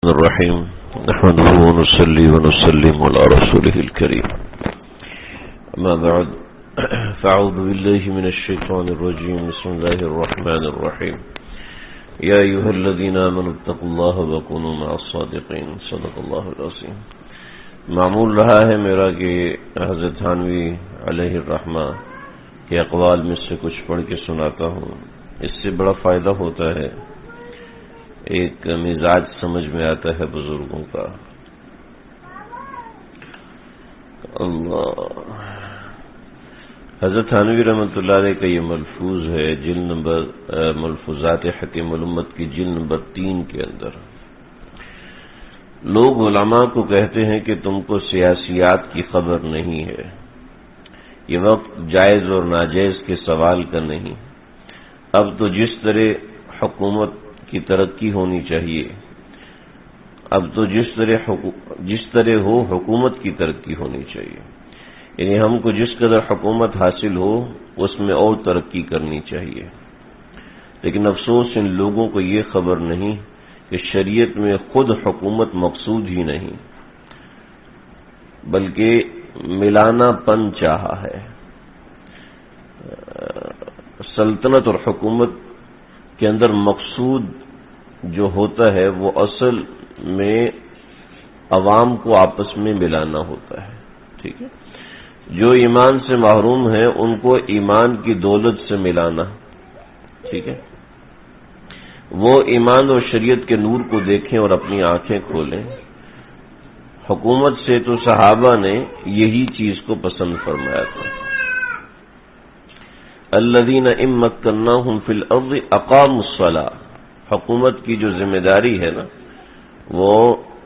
الرحيم نحمده ونصلي ونسلم على رسوله الكريم أما بعد فأعوذ بالله من الشيطان الرجيم بسم الله الرحمن الرحيم يا أيها الذين آمنوا اتقوا الله وكونوا مع الصادقين صدق الله العظيم. معمول رہا ہے میرا کہ حضرت تھانوی علیہ الرحمہ کے اقوال میں سے کچھ پڑھ کے سناتا ہوں. اس سے بڑا فائدہ ہوتا ہے، ایک مزاج سمجھ میں آتا ہے بزرگوں کا. اللہ حضرت تھانوی رحمۃ اللہ علیہ کا یہ ملفوظ ہے جلد نمبر ملفوظات حکیم الامت کی جلد نمبر 3 کے اندر. لوگ علماء کو کہتے ہیں کہ تم کو سیاسیات کی خبر نہیں ہے، یہ وقت جائز اور ناجائز کے سوال کا نہیں. اب تو جس طرح حکومت کی ترقی ہونی چاہیے، اب تو جس طرح ہو حکومت کی ترقی ہونی چاہیے. یعنی ہم کو جس قدر حکومت حاصل ہو اس میں اور ترقی کرنی چاہیے. لیکن افسوس ان لوگوں کو یہ خبر نہیں کہ شریعت میں خود حکومت مقصود ہی نہیں بلکہ ملانا پن چاہا ہے. سلطنت اور حکومت کے اندر مقصود جو ہوتا ہے وہ اصل میں عوام کو آپس میں ملانا ہوتا ہے. ٹھیک ہے، جو ایمان سے محروم ہیں ان کو ایمان کی دولت سے ملانا. ٹھیک ہے، وہ ایمان اور شریعت کے نور کو دیکھیں اور اپنی آنکھیں کھولیں. حکومت سے تو صحابہ نے یہی چیز کو پسند فرمایا تھا. الذین ان مکناہم فی الارض اقاموا الصلاۃ. حکومت کی جو ذمہ داری ہے نا وہ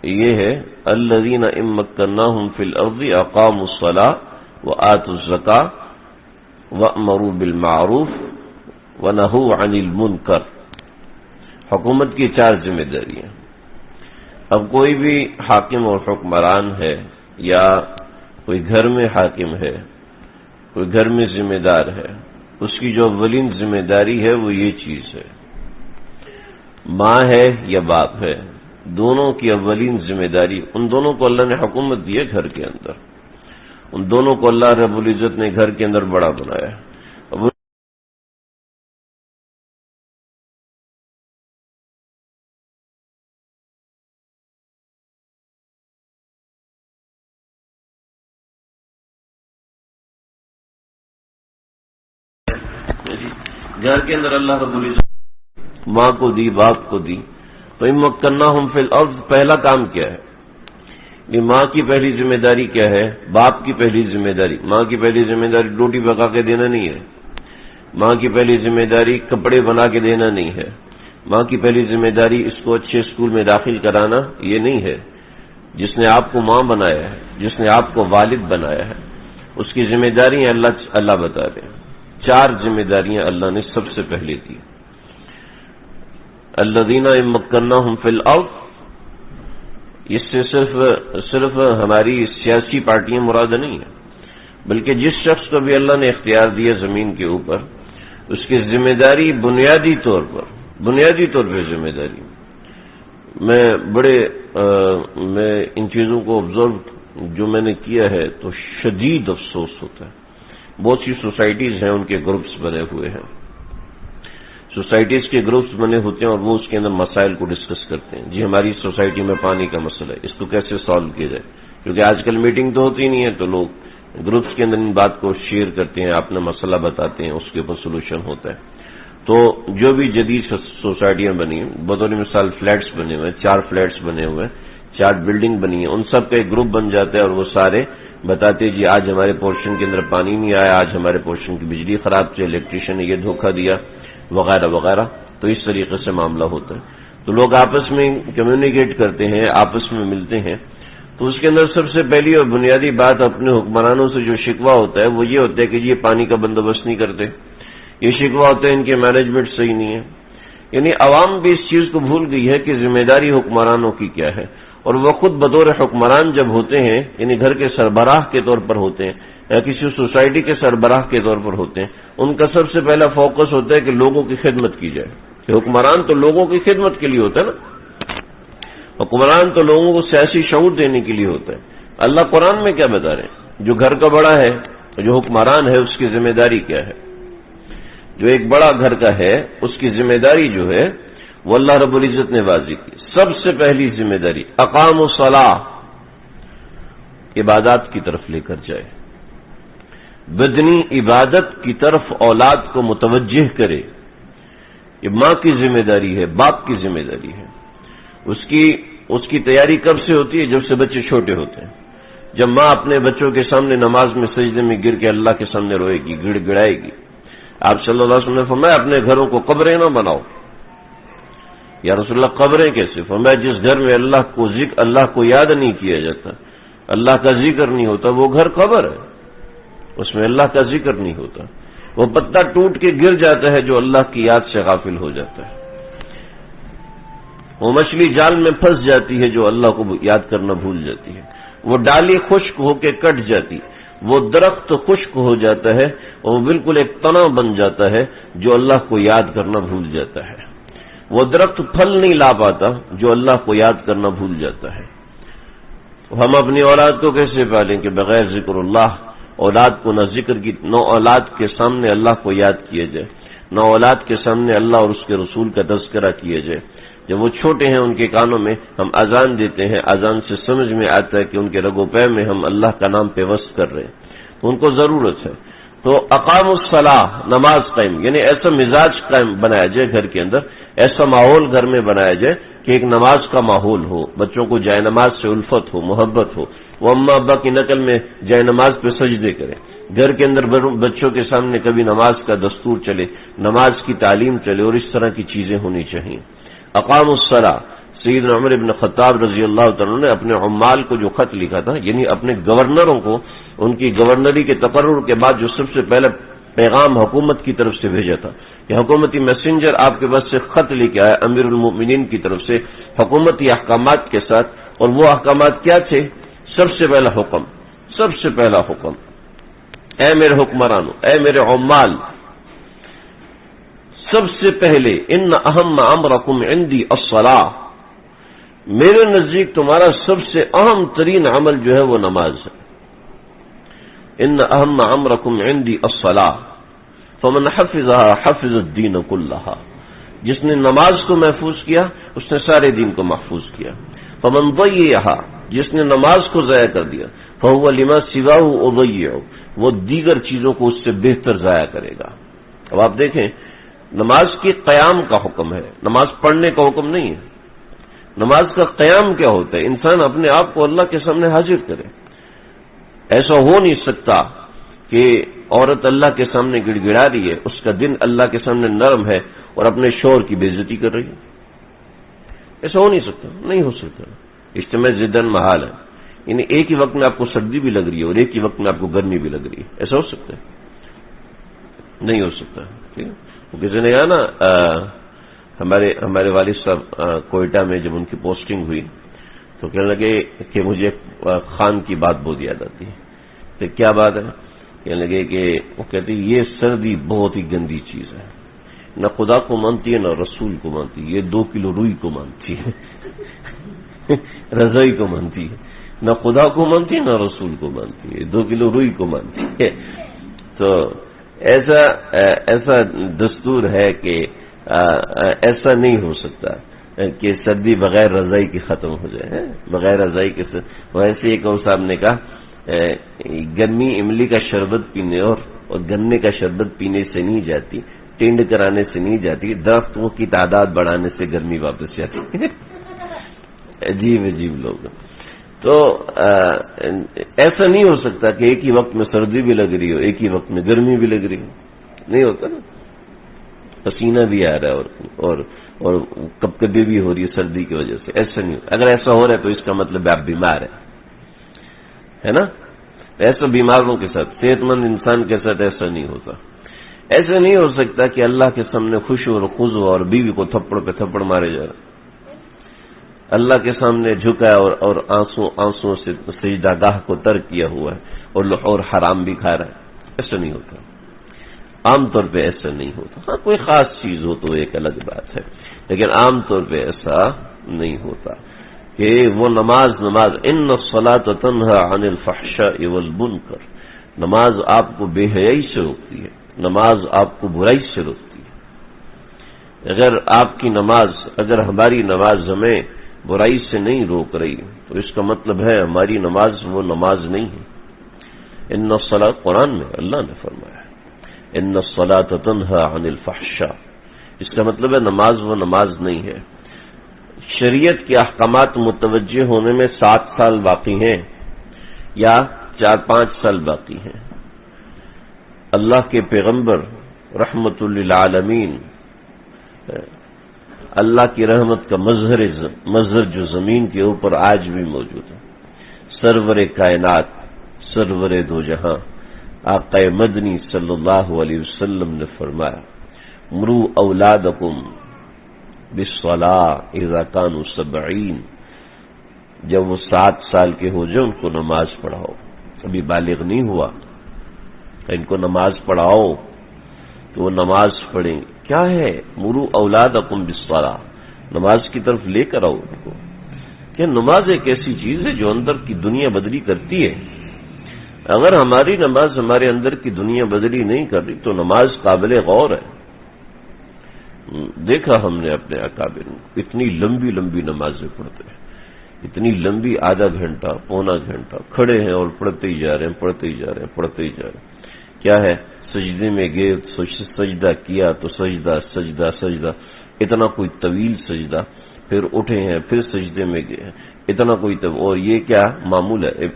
یہ ہے الذین ان مکناہم فی الارض اقاموا الصلاۃ وآتوا الزکاۃ وأمروا بالمعروف ونہوا عن المنکر. حکومت کی 4 ذمہ داریاں. اب کوئی بھی حاکم اور حکمران ہے یا کوئی گھر میں حاکم ہے، کوئی گھر میں ذمہ دار ہے، اس کی جو اولین ذمہ داری ہے وہ یہ چیز ہے. ماں ہے یا باپ ہے، دونوں کی اولین ذمہ داری، ان دونوں کو اللہ نے حکومت دی ہے گھر کے اندر. ان دونوں کو اللہ رب العزت نے گھر کے اندر بڑا بنایا. گھر کے اندر اللہ رب العزت ماں کو دی، باپ کو دی. تو ان مکناہم فی الارض پہلا کام کیا ہے؟ ماں کی پہلی ذمہ داری کیا ہے؟ باپ کی پہلی ذمہ داری، ماں کی پہلی ذمہ داری روٹی پکا کے دینا نہیں ہے. ماں کی پہلی ذمہ داری کپڑے بنا کے دینا نہیں ہے. ماں کی پہلی ذمہ داری اس کو اچھے اسکول میں داخل کرانا یہ نہیں ہے. جس نے آپ کو ماں بنایا ہے، جس نے آپ کو والد بنایا ہے، اس کی ذمہ داری اللہ بتا رہے ہیں. 4 ذمہ داریاں اللہ نے سب سے پہلے دی. الذین ان مکناہم فی الارض، اس سے صرف ہماری سیاسی پارٹیاں مراد نہیں ہیں، بلکہ جس شخص کو بھی اللہ نے اختیار دیا زمین کے اوپر، اس کی ذمہ داری بنیادی طور پہ ذمہ داری. میں ان چیزوں کو آبزرو جو میں نے کیا ہے تو شدید افسوس ہوتا ہے. بہت سی سوسائٹیز ہیں، ان کے گروپس بنے ہوئے ہیں، سوسائٹیز کے گروپس بنے ہوتے ہیں اور وہ اس کے اندر مسائل کو ڈسکس کرتے ہیں. جی ہماری سوسائٹی میں پانی کا مسئلہ ہے، اس کو کیسے سالو کیا جائے، کیونکہ آج کل میٹنگ تو ہوتی نہیں ہے تو لوگ گروپس کے اندر ان بات کو شیئر کرتے ہیں، اپنا مسئلہ بتاتے ہیں، اس کے اوپر سولوشن ہوتا ہے. تو جو بھی جدید سوسائٹیاں بنی ہیں، بطور مثال فلیٹس بنے ہوئے ہیں، 4 فلیٹس بنے ہوئے ہیں، 4 بلڈنگ بنی ہیں، ان سب کا ایک گروپ بن جاتا ہے اور وہ سارے بتاتے جی آج ہمارے پورشن کے اندر پانی نہیں آیا، آج ہمارے پورشن کی بجلی خراب تھی، الیکٹریشین نے یہ دھوکہ دیا وغیرہ وغیرہ. تو اس طریقے سے معاملہ ہوتا ہے. تو لوگ آپس میں کمیونیکیٹ کرتے ہیں، آپس میں ملتے ہیں. تو اس کے اندر سب سے پہلی اور بنیادی بات اپنے حکمرانوں سے جو شکوہ ہوتا ہے وہ یہ ہوتا ہے کہ یہ پانی کا بندوبست نہیں کرتے. یہ شکوہ ہوتا ہے ان کے مینجمنٹ صحیح نہیں ہے. یعنی عوام بھی اس چیز کو بھول گئی ہے کہ ذمہ داری حکمرانوں کی کیا ہے. اور وہ خود بطور حکمران جب ہوتے ہیں، یعنی گھر کے سربراہ کے طور پر ہوتے ہیں یا کسی سوسائٹی کے سربراہ کے طور پر ہوتے ہیں، ان کا سب سے پہلا فوکس ہوتا ہے کہ لوگوں کی خدمت کی جائے. کہ حکمران تو لوگوں کی خدمت کے لیے ہوتا ہے نا. حکمران تو لوگوں کو سیاسی شعور دینے کے لیے ہوتا ہے. اللہ قرآن میں کیا بتا رہے ہیں؟ جو گھر کا بڑا ہے، جو حکمران ہے، اس کی ذمہ داری کیا ہے؟ جو ایک بڑا گھر کا ہے اس کی ذمہ داری جو ہے وہ اللہ رب العزت نے واضح کی. سب سے پہلی ذمہ داری اقام الصلاۃ، عبادات کی طرف لے کر جائے، بدنی عبادت کی طرف اولاد کو متوجہ کرے. یہ ماں کی ذمہ داری ہے، باپ کی ذمہ داری ہے. اس کی تیاری کب سے ہوتی ہے؟ جب سے بچے چھوٹے ہوتے ہیں. جب ماں اپنے بچوں کے سامنے نماز میں سجدے میں گر کے اللہ کے سامنے روئے گی، گڑ گڑائے گی. آپ صلی اللہ علیہ وسلم نے فرمایا اپنے گھروں کو قبریں نہ بناؤ. یا رسول اللہ قبریں کیسے؟ فرمایا جس گھر میں اللہ کو یاد نہیں کیا جاتا، اللہ کا ذکر نہیں ہوتا، وہ گھر قبر ہے. اس میں اللہ کا ذکر نہیں ہوتا. وہ پتا ٹوٹ کے گر جاتا ہے جو اللہ کی یاد سے غافل ہو جاتا ہے. وہ مچھلی جال میں پھنس جاتی ہے جو اللہ کو یاد کرنا بھول جاتی ہے. وہ ڈالی خشک ہو کے کٹ جاتی، وہ درخت خشک ہو جاتا ہے اور وہ بالکل ایک تنا بن جاتا ہے جو اللہ کو یاد کرنا بھول جاتا ہے. وہ درخت پھل نہیں لا پاتا جو اللہ کو یاد کرنا بھول جاتا ہے. ہم اپنی اولاد کو کیسے پالیں کہ بغیر ذکر اللہ، اولاد کو نہ ذکر کی، نہ اولاد کے سامنے اللہ کو یاد کیا جائے، نہ اولاد کے سامنے اللہ اور اس کے رسول کا تذکرہ کیا جائے. جب وہ چھوٹے ہیں ان کے کانوں میں ہم اذان دیتے ہیں، اذان سے سمجھ میں آتا ہے کہ ان کے رگو پے میں ہم اللہ کا نام پیوست کر رہے ہیں، تو ان کو ضرورت ہے. تو اقام الصلاح، نماز قائم، یعنی ایسا مزاج قائم بنایا جائے گھر کے اندر، ایسا ماحول گھر میں بنایا جائے کہ ایک نماز کا ماحول ہو، بچوں کو جائے نماز سے الفت ہو، محبت ہو. وہ اماں ابا کی نقل میں جائے نماز پہ سجدے کریں. گھر کے اندر بچوں کے سامنے کبھی نماز کا دستور چلے، نماز کی تعلیم چلے، اور اس طرح کی چیزیں ہونی چاہیے. اقام الصلاح. سیدنا عمر بن خطاب رضی اللہ تعالیٰ نے اپنے عمال کو جو خط لکھا تھا، یعنی اپنے گورنروں کو ان کی گورنری کے تقرر کے بعد جو سب سے پہلے پیغام حکومت کی طرف سے بھیجا تھا کہ حکومتی میسنجر آپ کے پاس سے خط لے کے آیا امیر المؤمنین کی طرف سے حکومتی احکامات کے ساتھ. اور وہ احکامات کیا تھے؟ سب سے پہلا حکم، اے میرے حکمرانوں، اے میرے عمال، سب سے پہلے ان اہم امرکم عندی الصلاۃ، میرے نزدیک تمہارا سب سے اہم ترین عمل جو ہے وہ نماز ہے. ان اہم امرکم عندی الصلاۃ فمن حفظها حفظ الدین کلھا، جس نے نماز کو محفوظ کیا اس نے سارے دین کو محفوظ کیا. فمن ضیعها، جس نے نماز کو ضائع کر دیا، فهو لما سواه اضیع، وہ دیگر چیزوں کو اس سے بہتر ضائع کرے گا. اب آپ دیکھیں، نماز کی قیام کا حکم ہے، نماز پڑھنے کا حکم نہیں ہے. نماز کا قیام کیا ہوتا ہے؟ انسان اپنے آپ کو اللہ کے سامنے حاضر کرے. ایسا ہو نہیں سکتا کہ عورت اللہ کے سامنے گڑ گڑا رہی ہے، اس کا دن اللہ کے سامنے نرم ہے اور اپنے شوہر کی بے عزتی کر رہی ہے. ایسا ہو نہیں سکتا، نہیں ہو سکتا. اجتماع ضدن محال ہے. یعنی ایک ہی وقت میں آپ کو سردی بھی لگ رہی ہے اور ایک ہی وقت میں آپ کو گرمی بھی لگ رہی ہے. ایسا ہو سکتا ہے؟ نہیں ہو سکتا. ٹھیک ہے. کسی نے کہا نا، ہمارے والد صاحب کوئٹہ میں جب ان کی پوسٹنگ ہوئی تو کہنے لگے کہ مجھے خان کی بات بہت یاد آتی ہے. کہ کیا بات ہے؟ کہنے لگے کہ وہ کہتے یہ سردی بہت ہی گندی چیز ہے، نہ خدا کو مانتی ہے نہ رسول کو مانتی ہے، یہ 2 کلو روئی کو مانتی ہے رضائی کو مانتی ہے، نہ خدا کو مانتی ہے نہ رسول کو مانتی ہے، 2 کلو روئی کو مانتی ہے. تو ایسا دستور ہے کہ ایسا نہیں ہو سکتا کہ سردی بغیر رضائی کی ختم ہو جائے. بغیر رضائی کے ویسے ایک اور صاحب نے کہا گرمی املی کا شربت پینے اور گنے کا شربت پینے سے نہیں جاتی، ٹینڈ کرانے سے نہیں جاتی، درختوں کی تعداد بڑھانے سے گرمی واپس جاتی. عجیب لوگ. تو ایسا نہیں ہو سکتا کہ ایک ہی وقت میں سردی بھی لگ رہی ہو، ایک ہی وقت میں گرمی بھی لگ رہی ہو. نہیں ہوتا نا. پسینہ بھی آ رہا ہے اور کبکبی بھی ہو رہی ہے سردی کی وجہ سے. ایسا نہیں ہوتا. اگر ایسا ہو رہا ہے تو اس کا مطلب آپ بیمار ہے نا. ایسا بیماروں کے ساتھ، صحت مند انسان کے ساتھ ایسا نہیں ہوتا. ایسا نہیں ہو سکتا کہ اللہ کے سامنے خوش اور خضوع اور بیوی کو تھپڑ پہ تھپڑ مارے جا رہا، اللہ کے سامنے جھکا ہے اور آنسوں سے سجدہ گاہ کو ترک کیا ہوا ہے اور حرام بھی کھا رہا ہے. ایسا نہیں ہوتا. عام طور پہ ایسا نہیں ہوتا. ہاں کوئی خاص چیز ہو تو ایک الگ بات ہے، لیکن عام طور پہ ایسا نہیں ہوتا. کہ وہ نماز ان الصلاۃ تنہی عن الفحشاء والمنکر، نماز آپ کو بے حیائی سے روکتی ہے، نماز آپ کو برائی سے روکتی ہے۔ اگر ہماری نماز ہمیں برائی سے نہیں روک رہی تو اس کا مطلب ہے ہماری نماز وہ نماز نہیں ہے۔ ان الصلاۃ، قرآن میں اللہ نے فرمایا ہے ان الصلاۃ تنہی عن الفحشاء، اس کا مطلب ہے نماز وہ نماز نہیں ہے۔ شریعت کے احکامات متوجہ ہونے میں 7 سال باقی ہیں یا 4-5 سال باقی ہیں۔ اللہ کے پیغمبر رحمت للعالمین، اللہ کی رحمت کا مظہر جو زمین کے اوپر آج بھی موجود ہے، سرور کائنات، سرور دو جہاں آقا مدنی صلی اللہ علیہ وسلم نے فرمایا مروا اولادکم بالصلاۃ اذا كانوا 70، جب وہ 7 سال کے ہو جائے ان کو نماز پڑھاؤ۔ ابھی بالغ نہیں ہوا ان کو نماز پڑھاؤ تو وہ نماز پڑھیں گے۔ کیا ہے مروا اولادکم بالصلاۃ، نماز کی طرف لے کر آؤ ان کو۔ کہ نماز ایک ایسی چیز ہے جو اندر کی دنیا بدلی کرتی ہے۔ اگر ہماری نماز ہمارے اندر کی دنیا بدلی نہیں کر رہی تو نماز قابل غور ہے۔ دیکھا ہم نے اپنے اکابر اتنی لمبی لمبی نمازیں پڑھتے ہیں، اتنی لمبی، آدھا گھنٹہ پونا گھنٹہ کھڑے ہیں اور پڑھتے ہی جا رہے ہیں، پڑھتے ہی جا رہے ہیں، پڑھتے ہی جا رہے ہیں۔ کیا ہے، سجدے میں گئے تو سجدہ کیا تو سجدہ سجدہ سجدہ، اتنا کوئی طویل سجدہ، پھر اٹھے ہیں پھر سجدے میں گئے ہیں، اتنا کوئی اور یہ کیا معمول ہے۔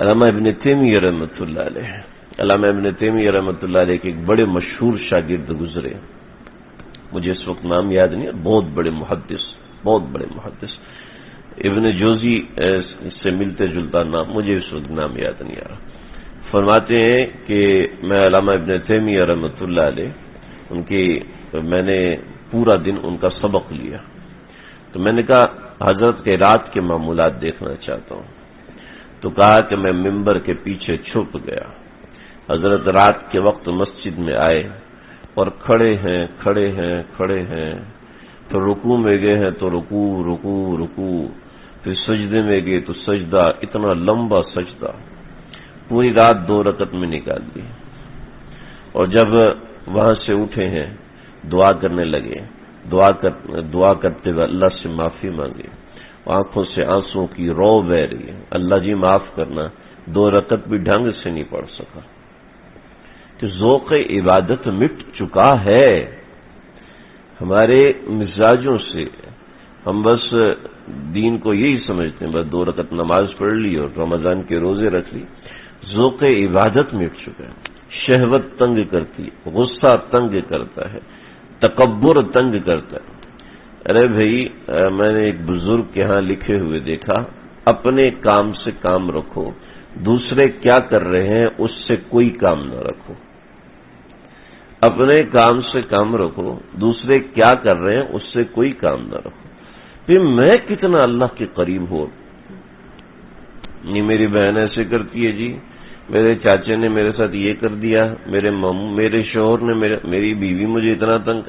علامہ ابن تیمیہ رحمۃ اللہ علیہ، علامہ ابن تیمیہ رحمۃ اللہ علیہ کے ایک بڑے مشہور شاگرد گزرے، مجھے اس وقت نام یاد نہیں ہے، بہت بڑے محدث ابن جوزی سے ملتے جلتا نام، مجھے اس وقت نام یاد نہیں آ رہا۔ فرماتے ہیں کہ میں علامہ ابن تیمیہ رحمۃ اللہ علیہ میں نے پورا دن ان کا سبق لیا، تو میں نے کہا حضرت کے رات کے معمولات دیکھنا چاہتا ہوں، تو کہا کہ میں ممبر کے پیچھے چھپ گیا، حضرت رات کے وقت مسجد میں آئے اور کھڑے ہیں پھر رکوع میں گئے ہیں تو رکوع، پھر سجدے میں گئے تو سجدہ، اتنا لمبا سجدہ پوری رات 2 رکعت میں نکال دی، اور جب وہاں سے اٹھے ہیں دعا کرنے لگے، دعا کرتے ہوئے اللہ سے معافی مانگے، آنکھوں سے آنسوں کی رو بہ رہی ہے، اللہ جی معاف کرنا، 2 رکعت بھی ڈھنگ سے نہیں پڑھ سکا، کہ ذوق عبادت مٹ چکا ہے ہمارے مزاجوں سے۔ ہم بس دین کو یہی سمجھتے ہیں، بس 2 رکعت نماز پڑھ لی اور رمضان کے روزے رکھ لی، ذوق عبادت مٹ چکا ہے۔ شہوت تنگ کرتی ہے، غصہ تنگ کرتا ہے، تکبر تنگ کرتا ہے۔ ارے بھائی، میں نے ایک بزرگ کے ہاں لکھے ہوئے دیکھا، اپنے کام سے کام رکھو، دوسرے کیا کر رہے ہیں اس سے کوئی کام نہ رکھو۔ اپنے کام سے کام رکھو، دوسرے کیا کر رہے ہیں اس سے کوئی کام نہ رکھو۔ پھر میں کتنا اللہ کے قریب ہو، نہیں میری بہن ایسے کرتی ہے جی، میرے چاچے نے میرے ساتھ یہ کر دیا، میرے شوہر نے میری بیوی مجھے اتنا تنگ۔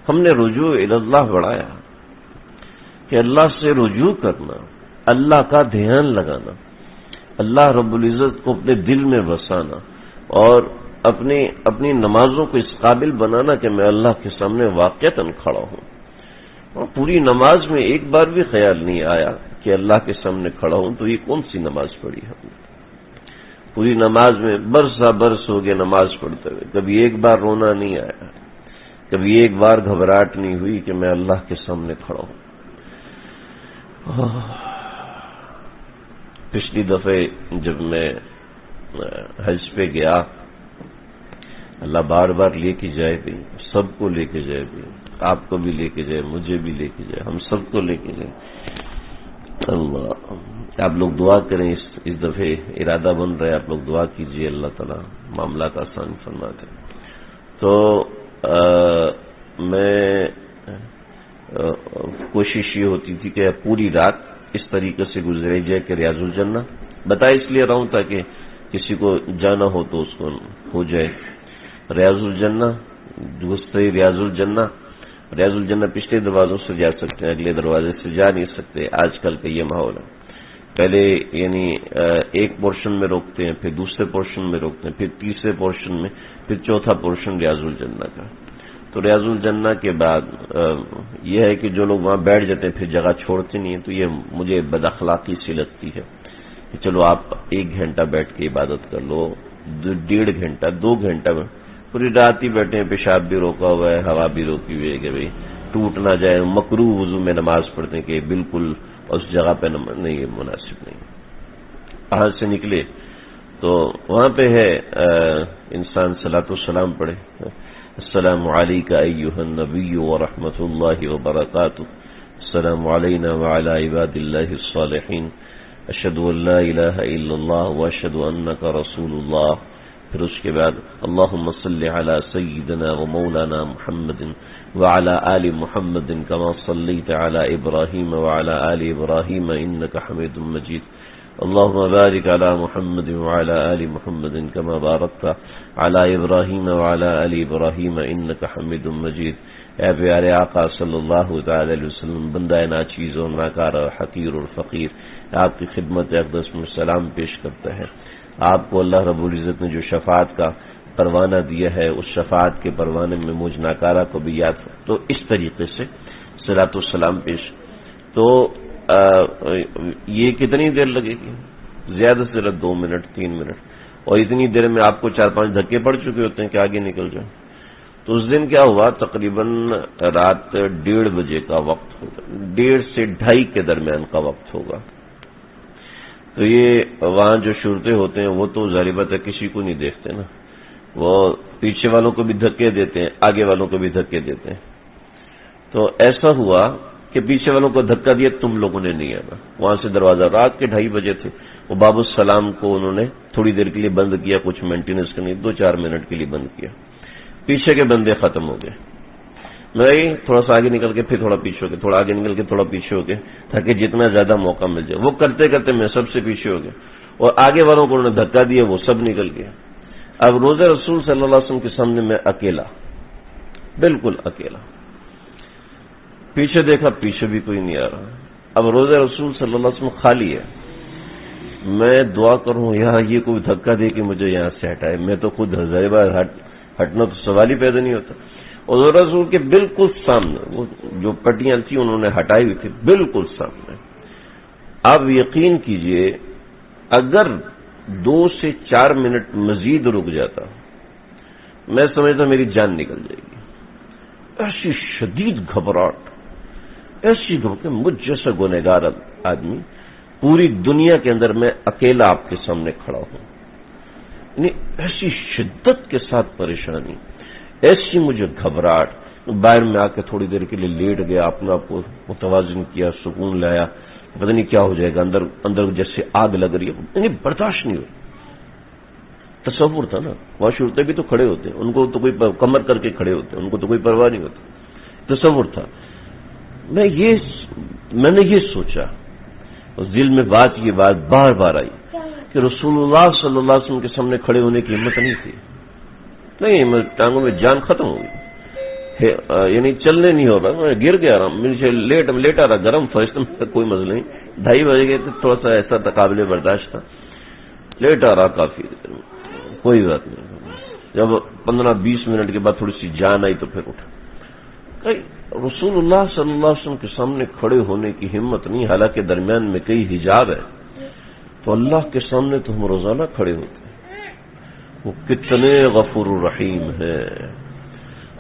ہم نے رجوع اللہ بڑھایا کہ اللہ سے رجوع کرنا، اللہ کا دھیان لگانا، اللہ رب العزت کو اپنے دل میں بسانا، اور اپنی نمازوں کو اس قابل بنانا کہ میں اللہ کے سامنے واقعتاً کھڑا ہوں۔ اور پوری نماز میں ایک بار بھی خیال نہیں آیا کہ اللہ کے سامنے کھڑا ہوں، تو یہ کون سی نماز پڑھی ہم نے؟ پوری نماز میں برس ہو گئے نماز پڑھتے ہوئے، کبھی ایک بار رونا نہیں آیا، کبھی ایک بار گھبراہٹ نہیں ہوئی کہ میں اللہ کے سامنے کھڑا ہوں۔ پچھلی دفعہ جب میں حج پہ گیا، اللہ بار بار لے کے جائے بھی، سب کو لے کے جائے بھی، آپ کو بھی لے کے جائے، مجھے بھی لے کے جائے، ہم سب کو لے کے جائے۔ اللہ، آپ لوگ دعا کریں، اس دفعہ ارادہ بن رہا ہے، آپ لوگ دعا کیجئے، اللہ تعالیٰ معاملات آسان فرما دے۔ تو میں کوشش یہ ہوتی تھی کہ پوری رات اس طریقے سے گزرے جائے کہ ریاض الجنہ، بتا اس لیے رہا ہوں تاکہ کسی کو جانا ہو تو اس کو ہو جائے۔ ریاض الجنہ، گزرے ریاض الجنہ، ریاض الجنہ پچھلے دروازوں سے جا سکتے ہیں، اگلے دروازے سے جا نہیں سکتے. آج کل کا یہ ماحول ہے. پہلے یعنی ایک پورشن میں روکتے ہیں، پھر دوسرے پورشن میں روکتے ہیں، پھر تیسرے پورشن میں، پھر چوتھا پورشن ریاض الجنہ کا. تو ریاض الجنہ کے بعد یہ ہے کہ جو لوگ وہاں بیٹھ جاتے ہیں پھر جگہ چھوڑتے نہیں ہیں. تو یہ مجھے بد اخلاقی سی لگتی ہے کہ چلو آپ 1 گھنٹہ بیٹھ کے عبادت کر لو، 1.5 گھنٹہ 2 گھنٹہ میں پوری رات ہی بیٹھے ہیں، پیشاب بھی روکا ہوا ہے، ہوا بھی روکی ہوئی ہے کہ بھئی ٹوٹ نہ جائے. مکروہ وضو میں نماز پڑھتے ہیں کہ بالکل اس جگہ پہ نہیں، یہ مناسب نہیں. وہاں سے نکلے تو وہاں پہ ہے انسان صلاۃ والسلام پڑھے. السلام علیکہ ایھا النبی ورحمۃ اللہ وبرکاتہ، السلام علینا وعلی عباد اللہ الصالحین، اشہد ان لا الہ الا اللہ واشہد انک رسول اللہ. پھر اس کے بعد اللہم صلی علی سیدنا ومولانا محمد وعلى آل محمد كما صليت على إبراهيم وعلى آل إبراهيم إنك حميد مجيد. اللهم بارك على محمد وعلى آل محمد كما باركت على إبراهيم وعلى آل إبراهيم إنك حميد مجيد. اے پیارے آقا صلی اللہ تعالی علیہ وسلم، بندہ ناچیز اور ناکارہ، حقیر اور فقیر، آپ کی خدمت اقدس میں سلام پیش کرتا ہے. آپ کو اللہ رب العزت نے جو شفاعت کا پروانہ دیا ہے، اس شفاعت کے پروانے میں مجھ ناکارہ کو بھی یاد ہے. تو اس طریقے سے صلاۃ والسلام پیش. تو یہ کتنی دیر لگے گی؟ زیادہ سے زیادہ 2 منٹ 3 منٹ، اور اتنی دیر میں آپ کو 4-5 دھکے پڑ چکے ہوتے ہیں کہ آگے نکل جائیں. تو اس دن کیا ہوا، تقریباً رات 1:30 بجے کا وقت ہوگا، 1:30 سے 2:30 کے درمیان کا وقت ہوگا. تو یہ وہاں جو شرطے ہوتے ہیں وہ تو ظاہر بات ہے کسی کو نہیں دیکھتے نا، وہ پیچھے والوں کو بھی دھکے دیتے ہیں، آگے والوں کو بھی دھکے دیتے ہیں. تو ایسا ہوا کہ پیچھے والوں کو دھکا دیا، تم لوگوں نے نہیں آنا. وہاں سے دروازہ رات کے 2:30 بجے تھے، وہ باب السلام کو انہوں نے تھوڑی دیر کے لیے بند کیا، کچھ مینٹیننس کرنے 2-4 منٹ کے لیے بند کیا. پیچھے کے بندے ختم ہو گئے. میں تھوڑا سا آگے نکل کے پھر تھوڑا پیچھے ہو گئے، تھوڑا آگے نکل کے تھوڑا پیچھے ہو گئے، تاکہ جتنا زیادہ موقع مل جائے. وہ کرتے کرتے میں سب سے پیچھے ہو گیا، اور آگے والوں کو انہوں نے دھکا دیا، وہ سب نکل گئے. اب روزہ رسول صلی اللہ علیہ وسلم کے سامنے میں اکیلا، بالکل اکیلا. پیچھے دیکھا، پیچھے بھی کوئی نہیں آ رہا. اب روزہ رسول صلی اللہ علیہ وسلم خالی ہے. میں دعا کروں یا یہ کوئی دھکا دے کہ مجھے یہاں سے ہٹائے، میں تو خود ہزار بار ہٹنا تو سوال ہی پیدا نہیں ہوتا. اور روزہ رسول کے بالکل سامنے وہ جو پٹیاں تھیں انہوں نے ہٹائی ہوئی تھی، بالکل سامنے. آپ یقین کیجئے اگر 2 سے 4 منٹ مزید رک جاتا میں سمجھتا میری جان نکل جائے گی. ایسی شدید گھبراہٹ، ایسی کہ مجھ جیسا گنہگار آدمی پوری دنیا کے اندر میں اکیلا آپ کے سامنے کھڑا ہوں. یعنی ایسی شدت کے ساتھ پریشانی، ایسی مجھے گھبراہٹ. باہر میں آ کے تھوڑی دیر کے لیے لیٹ گیا، اپنا آپ کو متوازن کیا، سکون لایا، پتہ نہیں کیا ہو جائے گا، اندر جیسے آگ لگ رہی ہے. یعنی برداشت نہیں ہوئی. تصور تھا نا، وہاں شرطے بھی تو کھڑے ہوتے ہیں، ان کو تو کوئی کمر کر کے کھڑے ہوتے ہیں، ان کو تو کوئی پرواہ نہیں ہوتی. تصور تھا. میں نے یہ سوچا، دل میں یہ بات بار بار آئی کہ رسول اللہ صلی اللہ علیہ وسلم کے سامنے کھڑے ہونے کی ہمت نہیں تھی. نہیں، ٹانگوں میں جان ختم ہو گئی، یعنی چلنے نہیں ہو رہا، میں گر گیا رہا. مجھے لیٹا رہا، گرم فرشتہ میں کوئی مسئلہ نہیں. 2:30 بجے گئے تھے، تھوڑا سا ایسا تھا قابل برداشت تھا. لیٹا رہا کافی دیر، کوئی بات نہیں. جب 15-20 منٹ کے بعد تھوڑی سی جان آئی تو پھر اٹھا. رسول اللہ صلی اللہ علیہ وسلم کے سامنے کھڑے ہونے کی ہمت نہیں، حالانکہ درمیان میں کئی حجاب ہے. تو اللہ کے سامنے تو ہم روزانہ کھڑے ہوتے ہیں. وہ کتنے غفور الرحیم ہیں،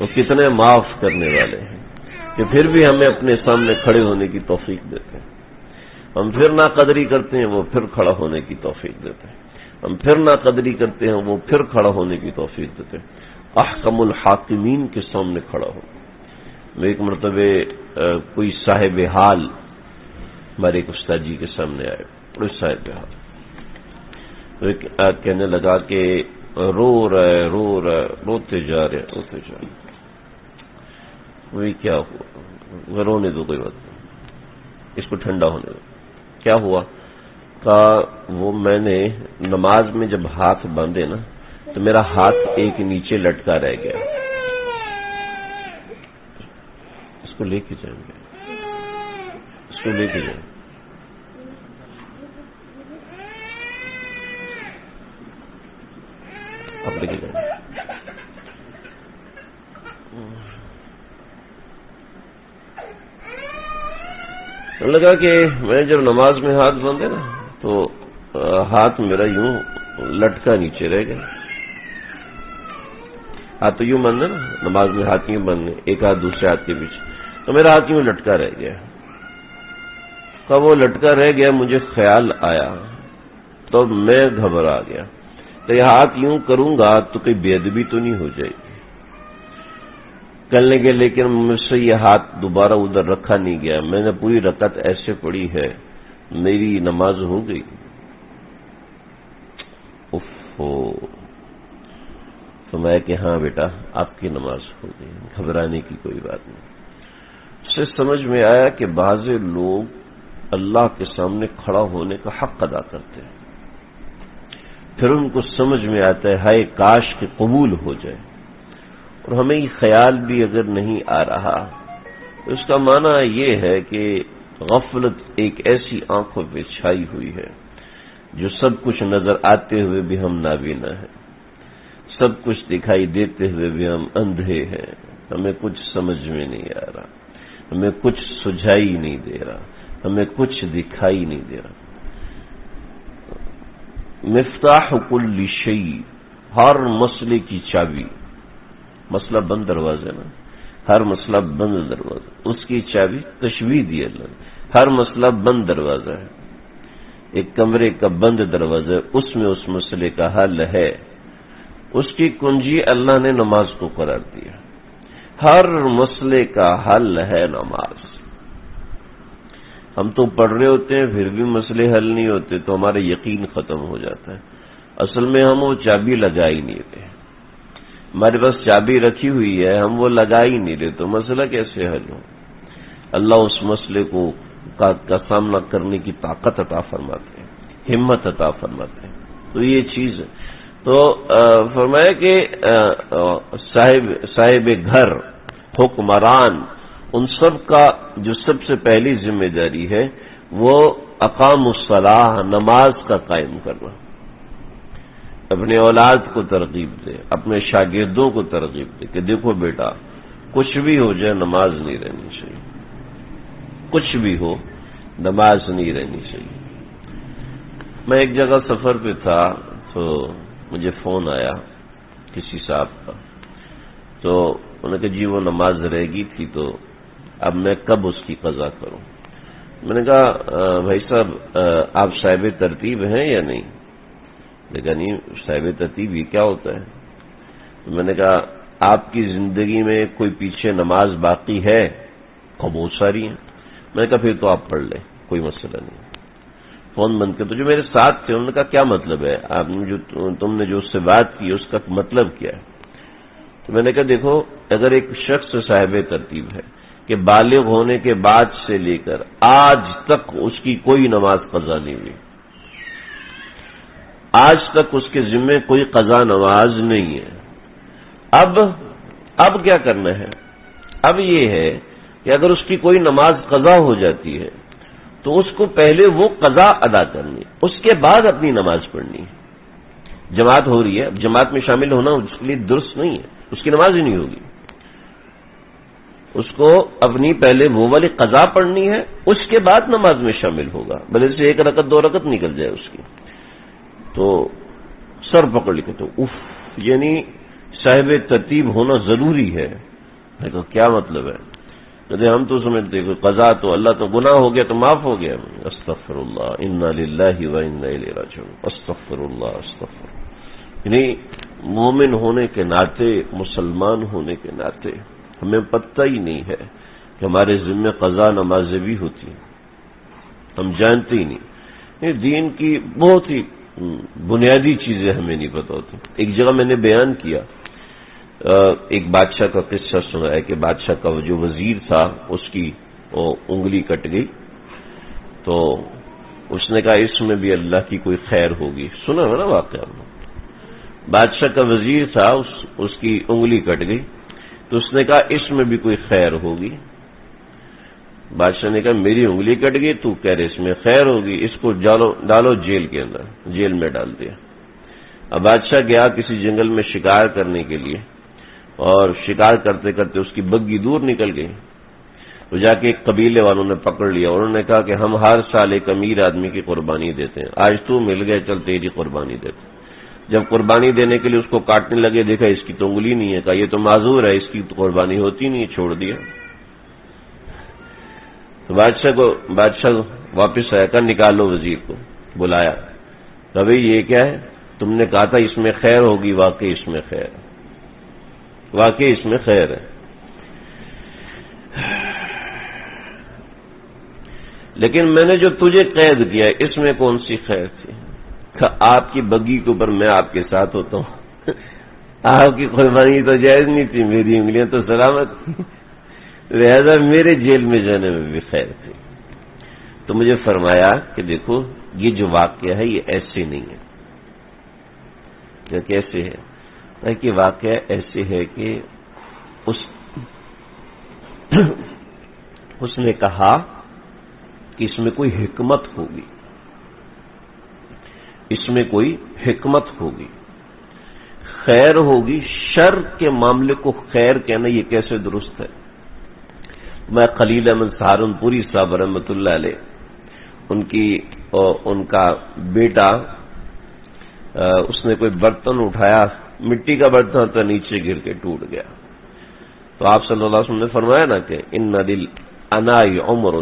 وہ کتنے معاف کرنے والے ہیں کہ پھر بھی ہمیں اپنے سامنے کھڑے ہونے کی توفیق دیتے ہیں. ہم پھر ناقدری کرتے ہیں، وہ پھر کھڑا ہونے کی توفیق دیتے ہیں. ہم پھر ناقدری کرتے ہیں، وہ پھر کھڑا ہونے کی توفیق دیتے ہیں. احکم الحاکمین کے سامنے کھڑا ہو. میں ایک مرتبہ کوئی صاحب حال ہمارے ایک استاد جی کے سامنے آئے، کوئی صاحب حال کہنے لگا کہ رو رہے روتے جا رہے. وہی کیا ہوا؟ رونے دو، کوئی بات نہیں، اس کو ٹھنڈا ہونے دو. کیا ہوا؟ وہ میں نے نماز میں جب ہاتھ باندھے نا تو میرا ہاتھ ایک نیچے لٹکا رہ گیا. اس کو لے کے جائیں گے، اس کو لے کے جائیں گے۔ آپ لے کے جائیں گے۔ لگا کہ میں جب نماز میں ہاتھ باندھے نا تو ہاتھ میرا یوں لٹکا نیچے رہ گیا۔ ہاتھ تو یوں باندھے نا، نماز میں ہاتھ یوں باندھے، ایک ہاتھ دوسرے ہاتھ کے بیچ، تو میرا ہاتھ یوں لٹکا رہ گیا۔ کب وہ لٹکا رہ گیا مجھے خیال آیا تو میں گھبرا گیا کہ یہ ہاتھ یوں کروں گا تو کوئی بے ادبی تو نہیں ہو جائے گی کرنے کے، لیکن مجھ سے یہ ہاتھ دوبارہ ادھر رکھا نہیں گیا۔ میں نے پوری رکعت ایسے پڑھی ہے، میری نماز ہو گئی۔ تو میں کہ ہاں بیٹا آپ کی نماز ہو گئی، گھبرانے کی کوئی بات نہیں۔ اس سے سمجھ میں آیا کہ بعض لوگ اللہ کے سامنے کھڑا ہونے کا حق ادا کرتے ہیں، پھر ان کو سمجھ میں آتا ہے ہائے کاش کہ قبول ہو جائے، اور ہمیں یہ خیال بھی اگر نہیں آ رہا تو اس کا معنی یہ ہے کہ غفلت ایک ایسی آنکھوں پہ چھائی ہوئی ہے جو سب کچھ نظر آتے ہوئے بھی ہم نابینا ہیں، سب کچھ دکھائی دیتے ہوئے بھی ہم اندھے ہیں، ہمیں کچھ سمجھ میں نہیں آ رہا، ہمیں کچھ سجھائی نہیں دے رہا، ہمیں کچھ دکھائی نہیں دے رہا۔ مفتاح کل شیء، ہر مسئلے کی چابی، مسئلہ بند دروازہ نا، ہر مسئلہ بند دروازہ، اس کی چابی تشبیہ دی اللہ نے۔ ہر مسئلہ بند دروازہ ہے، ایک کمرے کا بند دروازہ ہے، اس میں اس مسئلے کا حل ہے، اس کی کنجی اللہ نے نماز کو قرار دیا۔ ہر مسئلے کا حل ہے نماز۔ ہم تو پڑھ رہے ہوتے ہیں پھر بھی مسئلے حل نہیں ہوتے تو ہمارا یقین ختم ہو جاتا ہے۔ اصل میں ہم وہ چابی لگا ہی نہیں رہے، ہمارے پاس چابی رکھی ہوئی ہے، ہم وہ لگا ہی نہیں رہے، تو مسئلہ کیسے حل ہو؟ اللہ اس مسئلے کو کا سامنا کرنے کی طاقت عطا فرماتے ہیں، ہمت عطا فرماتے ہیں۔ تو یہ چیز ہے۔ تو فرمایا کہ صاحب گھر، حکمران، ان سب کا جو سب سے پہلی ذمہ داری ہے وہ اقام الصلاح، نماز کا قائم کرنا، اپنے اولاد کو ترغیب دے، اپنے شاگردوں کو ترغیب دے کہ دیکھو بیٹا کچھ بھی ہو جائے نماز نہیں رہنی چاہیے، کچھ بھی ہو نماز نہیں رہنی چاہیے۔ میں ایک جگہ سفر پہ تھا تو مجھے فون آیا کسی صاحب کا، تو انہوں نے کہا جی وہ نماز رہ گئی تھی تو اب میں کب اس کی قضا کروں؟ میں نے کہا بھائی صاحب آپ صاحب ترتیب ہیں یا نہیں؟ لیکن نہیں صاحب ترتیب یہ کیا ہوتا ہے؟ میں نے کہا آپ کی زندگی میں کوئی پیچھے نماز باقی ہے؟ بہت ساری ہیں۔ میں نے کہا پھر تو آپ پڑھ لیں، کوئی مسئلہ نہیں۔ فون بند کر، تو جو میرے ساتھ تھے انہوں نے کہا کیا مطلب ہے آپ نے جو تم نے جو اس سے بات کی اس کا مطلب کیا ہے؟ تو میں نے کہا دیکھو اگر ایک شخص صاحب ترتیب ہے کہ بالغ ہونے کے بعد سے لے کر آج تک اس کی کوئی نماز قضا نہیں ہوئی، آج تک اس کے ذمے کوئی قضا نماز نہیں ہے، اب کیا کرنا ہے؟ اب یہ ہے کہ اگر اس کی کوئی نماز قضا ہو جاتی ہے تو اس کو پہلے وہ قضا ادا کرنی، اس کے بعد اپنی نماز پڑھنی ہے۔ جماعت ہو رہی ہے، اب جماعت میں شامل ہونا اس کے لیے درست نہیں ہے، اس کی نماز ہی نہیں ہوگی۔ اس کو اپنی پہلے وہ والی قضا پڑھنی ہے، اس کے بعد نماز میں شامل ہوگا، بھلے سے ایک رکعت دو رکعت نکل جائے اس کی۔ تو سر پکڑ کے تو یعنی صاحب ترتیب ہونا ضروری ہے۔ میں کہا کیا مطلب ہے؟ کہتے ہم تو سمجھتے کہ قضا تو اللہ تو گناہ ہو گیا تو معاف ہو گیا۔ استغفر اللہ، انا للہ و انا الیہ راجعون، استغفر اللہ استغفر۔ یعنی مومن ہونے کے ناطے، مسلمان ہونے کے ناطے ہمیں پتہ ہی نہیں ہے کہ ہمارے ذمہ قضا نمازیں بھی ہوتی ہیں، ہم جانتے ہی نہیں۔ یہ دین کی بہت ہی بنیادی چیزیں ہمیں نہیں پتہ ہوتی۔ ایک جگہ میں نے بیان کیا، ایک بادشاہ کا قصہ سنا ہے کہ بادشاہ کا جو وزیر تھا اس کی انگلی کٹ گئی، تو اس نے کہا اس میں بھی اللہ کی کوئی خیر ہوگی۔ سنا ہے نا واقعہ؟ بادشاہ کا وزیر تھا، اس کی انگلی کٹ گئی تو اس نے کہا اس میں بھی کوئی خیر ہوگی۔ بادشاہ نے کہا میری انگلی کٹ گئی، تو کہہ رہے اس میں خیر ہوگی، اس کو ڈالو جیل کے اندر، جیل میں ڈال دیا۔ اب بادشاہ گیا کسی جنگل میں شکار کرنے کے لیے، اور شکار کرتے کرتے اس کی بگھی دور نکل گئی، تو جا کے ایک قبیلے والوں نے پکڑ لیا، انہوں نے کہا کہ ہم ہر سال ایک امیر آدمی کی قربانی دیتے ہیں، آج تو مل گئے، چل تیری قربانی دیتے ہیں۔ جب قربانی دینے کے لیے اس کو کاٹنے لگے، دیکھا اس کی تو انگلی نہیں ہے، کہا یہ تو معذور ہے، اس کی تو قربانی ہوتی نہیں، چھوڑ دیا۔ تو بادشاہ واپس آیا، کہا نکالو وزیر کو، بلایا، کہا بھئی یہ کیا ہے؟ تم نے کہا تھا اس میں خیر ہوگی، واقعی اس میں خیر ہے، واقعی اس میں خیر ہے، لیکن میں نے جو تجھے قید کیا ہے اس میں کون سی خیر تھی؟ کہ آپ کی بگھی کے اوپر میں آپ کے ساتھ ہوتا ہوں، آپ کی قربانی تو جائز نہیں تھی، میری انگلیاں تو سلامت تھی، لہذا میرے جیل میں جانے میں بھی خیر تھی۔ تو مجھے فرمایا کہ دیکھو یہ جو واقعہ ہے یہ ایسے نہیں ہے۔ کیا کیسے ہے؟ کہ واقعہ ایسے ہے کہ اس نے کہا کہ اس میں کوئی حکمت ہوگی، اس میں کوئی حکمت ہوگی، خیر ہوگی، شر کے معاملے کو خیر کہنا یہ کیسے درست ہے؟ میں خلیل احمد سہارنپوری صاحب رحمۃ اللہ علیہ، ان کا بیٹا، اس نے کوئی برتن اٹھایا، مٹی کا برتن تھا، نیچے گر کے ٹوٹ گیا، تو آپ صلی اللہ علیہ وسلم نے فرمایا نا کہ ان دل انائی عمر،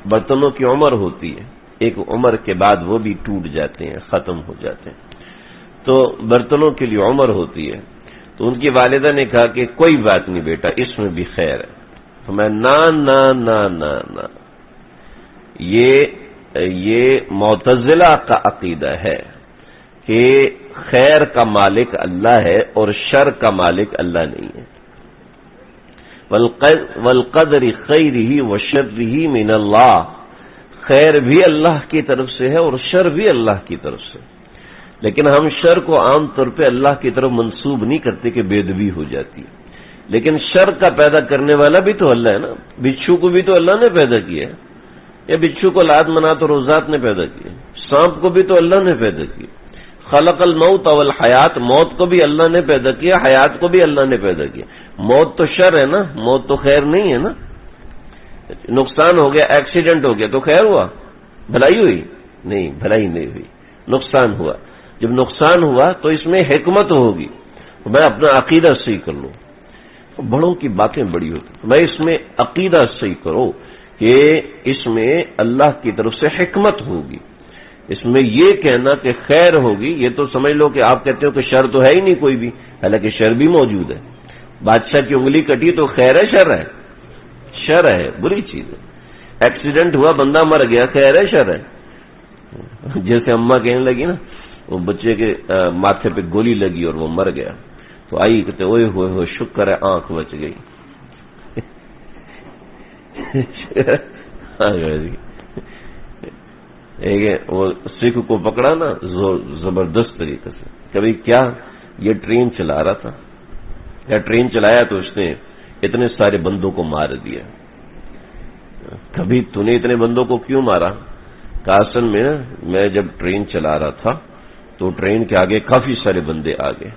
برتنوں کی عمر ہوتی ہے، ایک عمر کے بعد وہ بھی ٹوٹ جاتے ہیں، ختم ہو جاتے ہیں، تو برتنوں کے لیے عمر ہوتی ہے۔ تو ان کی والدہ نے کہا کہ کوئی بات نہیں بیٹا، اس میں بھی خیر ہے۔ تو میں نا یہ معتزلہ کا عقیدہ ہے کہ خیر کا مالک اللہ ہے اور شر کا مالک اللہ نہیں ہے۔ والقدر خیرہ وشرہ من اللہ، خیر بھی اللہ کی طرف سے ہے اور شر بھی اللہ کی طرف سے، لیکن ہم شر کو عام طور پہ اللہ کی طرف منسوب نہیں کرتے کہ بے ادبی ہو جاتی ہے، لیکن شر کا پیدا کرنے والا بھی تو اللہ ہے نا، بچھو کو بھی تو اللہ نے پیدا کیا ہے، یا بچھو کو لات منات اور روزات نے پیدا کیا، سانپ کو بھی تو اللہ نے پیدا کیا، خلق الموت والحیات، موت کو بھی اللہ نے پیدا کیا، حیات کو بھی اللہ نے پیدا کیا۔ موت تو شر ہے نا، موت تو خیر نہیں ہے نا۔ نقصان ہو گیا، ایکسیڈنٹ ہو گیا تو خیر ہوا، بھلائی ہوئی؟ نہیں، بھلائی نہیں ہوئی، نقصان ہوا۔ جب نقصان ہوا تو اس میں حکمت ہوگی، میں اپنا عقیدہ صحیح کر لوں۔ بڑوں کی باتیں بڑی ہوتی، میں اس میں عقیدہ صحیح کرو کہ اس میں اللہ کی طرف سے حکمت ہوگی۔ اس میں یہ کہنا کہ خیر ہوگی، یہ تو سمجھ لو کہ آپ کہتے ہو کہ شر تو ہے ہی نہیں کوئی بھی، حالانکہ شر بھی موجود ہے۔ بادشاہ کی انگلی کٹی تو خیر ہے شر ہے؟ شر ہے، بری چیز ہے۔ ایکسیڈنٹ ہوا، بندہ مر گیا، خیر ہے شر ہے؟ جیسے اماں کہنے لگی نا، وہ بچے کے ماتھے پہ گولی لگی اور وہ مر گیا، تو آئی کہتے اوئے ہوئے ہوئے شکر ہے آنکھ بچ گئی۔ وہ سکھ کو پکڑا نا زبردست طریقے سے، کبھی کیا یہ ٹرین چلا رہا تھا، یا ٹرین چلایا تو اس نے اتنے سارے بندوں کو مار دیا۔ کبھی تو نے اتنے بندوں کو کیوں مارا؟ کاسن میں میں جب ٹرین چلا رہا تھا تو ٹرین کے آگے کافی سارے بندے آ گئے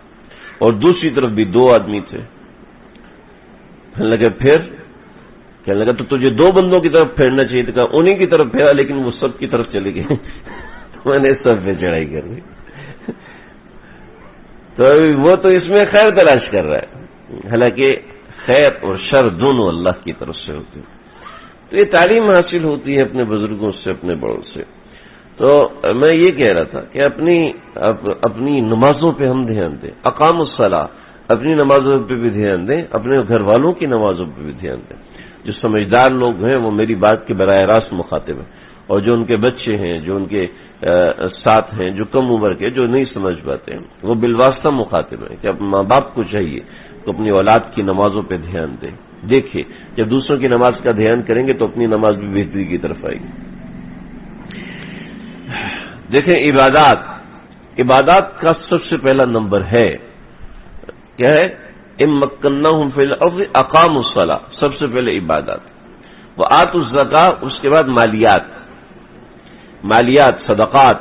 اور دوسری طرف بھی 2 آدمی تھے۔ کہنے لگا تو تجھے 2 بندوں کی طرف پھیرنا چاہیے تھا، انہی کی طرف پھیرا، لیکن وہ سب کی طرف چلے گئے، تو میں نے سب پہ چڑھائی کر دی۔ تو وہ تو اس میں خیر تلاش کر رہا ہے، حالانکہ خیر اور شر دونوں اللہ کی طرف سے ہوتے ہیں۔ تو یہ تعلیم حاصل ہوتی ہے اپنے بزرگوں سے، اپنے بڑوں سے۔ تو میں یہ کہہ رہا تھا کہ اپنی نمازوں پہ ہم دھیان دیں، اقام الصلاۃ، اپنی نمازوں پہ بھی دھیان دیں، اپنے گھر والوں کی نمازوں پہ بھی دھیان دیں۔ جو سمجھدار لوگ ہیں وہ میری بات کے براہ راست مخاطب ہیں، اور جو ان کے بچے ہیں، جو ان کے ساتھ ہیں، جو کم عمر کے، جو نہیں سمجھ پاتے ہیں، وہ بالواسطہ مخاطب ہیں کہ ماں باپ کو چاہیے کہ اپنی اولاد کی نمازوں پہ دھیان دیں۔ دیکھیے جب دوسروں کی نماز کا دھیان کریں گے تو اپنی نماز بھی بہتری کی طرف آئے گی۔ دیکھیں عبادات کا سب سے پہلا نمبر ہے کیا ہے؟ ان مکناہم فی الارض اقاموا الصلاۃ، سب سے پہلے عبادات۔ وآتوا الزکاۃ، اس کے بعد مالیات صدقات،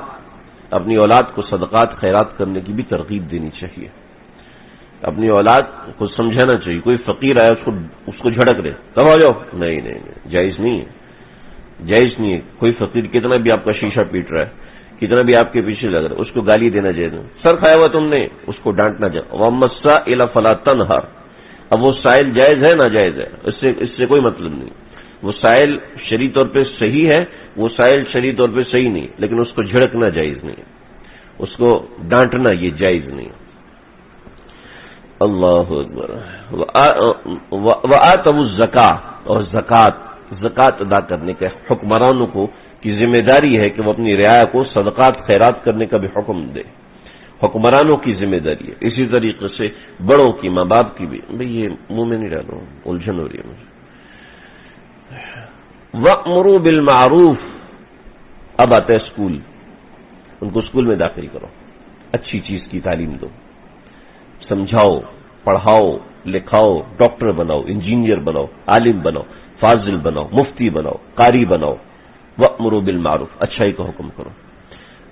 اپنی اولاد کو صدقات خیرات کرنے کی بھی ترغیب دینی چاہیے. اپنی اولاد کو سمجھانا چاہیے. کوئی فقیر آیا اس کو جھڑک رہے، کب آ جاؤ، نہیں نہیں نہیں، جائز نہیں ہے، جائز نہیں ہے. کوئی فقیر کتنا بھی آپ کا شیشہ پیٹ رہا ہے، کتنا بھی آپ کے پیچھے لگ رہا ہے، اس کو گالی دینا جائز نہیں. سر کھایا ہوا تم نے، اس کو ڈانٹنا جائز. وَأَمَّا السَّائِلَ فَلَا تَنْهَرْ، اب وہ سائل جائز ہے ناجائز ہے، اس سے کوئی مطلب نہیں. وہ سائل شرعی طور پہ صحیح ہے، وہ سائل شرعی طور پہ صحیح نہیں، لیکن اس کو جھڑکنا جائز نہیں ہے، اس کو ڈانٹنا یہ جائز نہیں ہے. اللہ اکبر. وآتوا الزکاۃ، اور زکات ادا کرنے کا حکمرانوں کو کی ذمہ داری ہے کہ وہ اپنی رعایا کو صدقات خیرات کرنے کا بھی حکم دے. حکمرانوں کی ذمہ داری ہے. اسی طریقے سے بڑوں کی، ماں باپ کی بھی. بھئی یہ منہ میں نہیں ڈالو، الجھن ہو رہی ہے مجھے. وَأْمُرُوا بِالْمَعْرُوفِ، اب آتا ہے اسکول. ان کو اسکول میں داخل کرو، اچھی چیز کی تعلیم دو، سمجھاؤ، پڑھاؤ، لکھاؤ، ڈاکٹر بناؤ، انجینئر بناؤ، عالم بناؤ، فاضل بناؤ، مفتی بناؤ، قاری بناؤ. وَأْمُرُوا بِالْمَعْرُوفِ، اچھائی کا حکم کرو،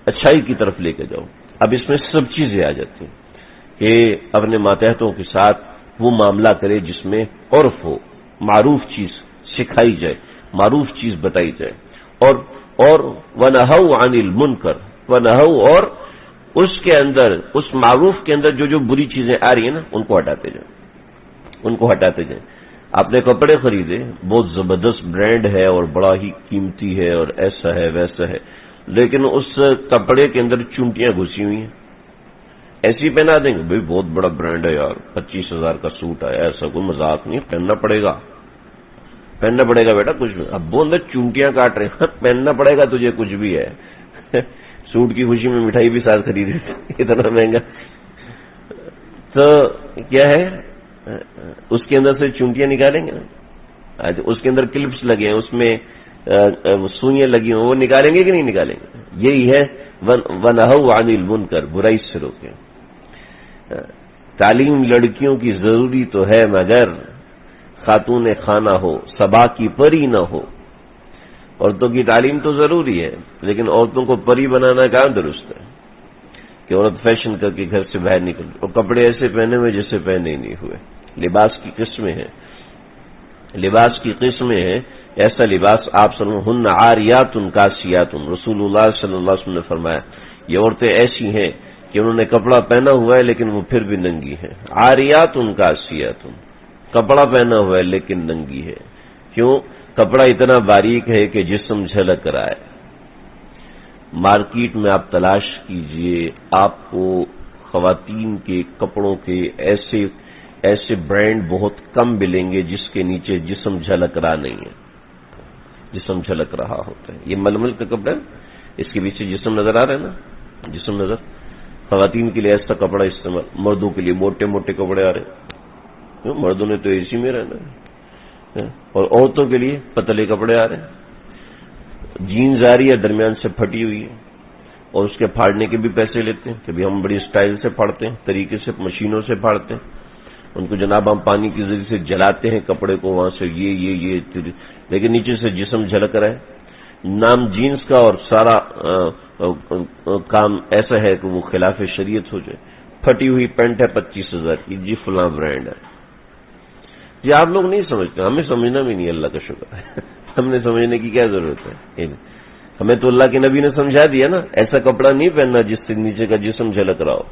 اچھائی کی طرف لے کے جاؤ. اب اس میں سب چیزیں آ جاتی ہیں کہ اپنے ماتحتوں کے ساتھ وہ معاملہ کرے جس میں عرف ہو، معروف چیز سکھائی جائے، معروف چیز بتائی جائے. اور وَنَهَوْا عَنِ الْمُنْكَرِ، وَنَهَوْا، اور اس کے اندر، اس معروف کے اندر جو بری چیزیں آ رہی ہیں نا، ان کو ہٹاتے جائیں، ان کو ہٹاتے جائیں. آپ نے کپڑے خریدے، بہت زبردست برانڈ ہے اور بڑا ہی قیمتی ہے اور ایسا ہے ویسا ہے، لیکن اس کپڑے کے اندر چونٹیاں گھسی ہوئی ہیں، ایسی پہنا دیں گے. بھئی بہت بڑا برانڈ ہے یار، 25,000 کا سوٹ آیا، ایسا کوئی مذاق نہیں، پہننا پڑے گا بیٹا کچھ بھی. اب وہ اندر چونٹیاں کاٹ رہے ہیں، پہننا پڑے گا تجھے کچھ بھی ہے. سوٹ کی خوشی میں مٹھائی بھی ساتھ خریدی، اتنا مہنگا. تو کیا ہے، اس کے اندر سے چونٹیاں نکالیں گے نا، اس کے اندر کلپس لگے ہیں، اس میں سوئیاں لگی ہیں، وہ نکالیں گے کہ نہیں نکالیں گے؟ یہی ہے وَنَهَوْا عَنِ الْمُنْكَرِ، برائی سے روکیں. تعلیم لڑکیوں کی ضروری تو ہے، مگر خاتون خانہ ہو، صبا کی پری نہ ہو. عورتوں کی تعلیم تو ضروری ہے، لیکن عورتوں کو پری بنانا کہاں درست ہے کہ عورت فیشن کر کے گھر سے باہر نکل اور کپڑے ایسے پہنے ہوئے جیسے پہنے ہی نہیں ہوئے. لباس کی قسمیں ہیں، لباس کی قسمیں ہیں. ایسا لباس آپ صلی اللہ علیہ وسلم، عاریات کاسیات، رسول اللہ صلی اللہ علیہ وسلم نے فرمایا یہ عورتیں ایسی ہیں کہ انہوں نے کپڑا پہنا ہوا ہے لیکن وہ پھر بھی ننگی ہیں. عاریات کاسیات، کپڑا پہنا ہوا ہے لیکن ننگی ہے. کیوں؟ کپڑا اتنا باریک ہے کہ جسم جھلک رہا ہے. مارکیٹ میں آپ تلاش کیجئے، آپ کو خواتین کے کپڑوں کے ایسے برانڈ بہت کم ملیں گے جس کے نیچے جسم جھلک رہا نہیں ہے، جسم جھلک رہا ہوتا ہے. یہ ململ کا کپڑا ہے، اس کے پیچھے جسم نظر آ رہا ہے نا، جسم نظر. خواتین کے لیے ایسا کپڑا استعمال، مردوں کے لیے موٹے موٹے کپڑے آ رہے ہیں، مردوں نے تو اے سی میں رہنا ہے، اور عورتوں کے لیے پتلے کپڑے آ رہے ہیں. جینز آ رہی ہے درمیان سے پھٹی ہوئی ہے، اور اس کے پھاڑنے کے بھی پیسے لیتے ہیں. کبھی ہم بڑی سٹائل سے پھاڑتے ہیں، طریقے سے مشینوں سے پھاڑتے ہیں ان کو، جناب ہم پانی کے ذریعے سے جلاتے ہیں کپڑے کو وہاں سے، یہ لیکن نیچے سے جسم جھلک رہا ہے. نام جینز کا اور سارا کام ایسا ہے کہ وہ خلاف شریعت ہو جائے. پھٹی ہوئی پینٹ ہے 25,000 کی، جی فلاں برانڈ ہے. جی آپ لوگ نہیں سمجھتے، ہمیں سمجھنا بھی نہیں، اللہ کا شکر ہے. ہم نے سمجھنے کی کیا ضرورت ہے؟ ہمیں تو اللہ کے نبی نے سمجھا دیا نا، ایسا کپڑا نہیں پہننا جس سے نیچے کا جسم جھلک رہا ہو.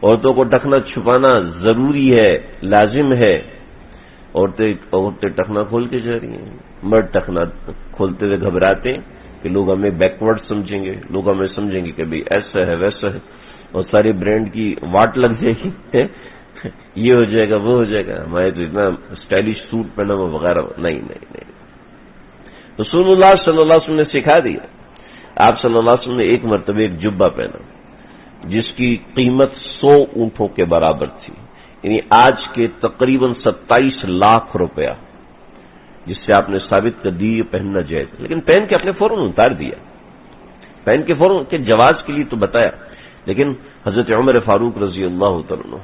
عورتوں کو ٹخنا چھپانا ضروری ہے، لازم ہے. عورتیں ٹخنا کھول کے جا رہی ہیں، مرد ٹخنا کھولتے ہوئے گھبراتے ہیں کہ لوگ ہمیں بیکورڈ سمجھیں گے، لوگ ہمیں سمجھیں گے کہ بھئی ایسا ہے ویسا ہے، اور سارے برانڈ کی واٹ لگ جائے گی، یہ ہو جائے گا وہ ہو جائے گا. ہمارے تو اتنا اسٹائلش سوٹ پہنا ہوا وغیرہ نہیں. رسول اللہ صلی اللہ علیہ وسلم نے سکھا دیا. آپ صلی اللہ علیہ وسلم نے ایک مرتبہ ایک جبہ پہنا جس کی قیمت 100 اونٹوں کے برابر تھی، یعنی آج کے تقریباً 27 لاکھ روپیہ، جس سے آپ نے ثابت کر دی یہ پہننا جائز. لیکن پہن کے اپنے فوراً اتار دیا، پہن کے فوراً کے جواز کے لیے تو بتایا. لیکن حضرت عمر فاروق رضی اللہ تعالیٰ عنہ،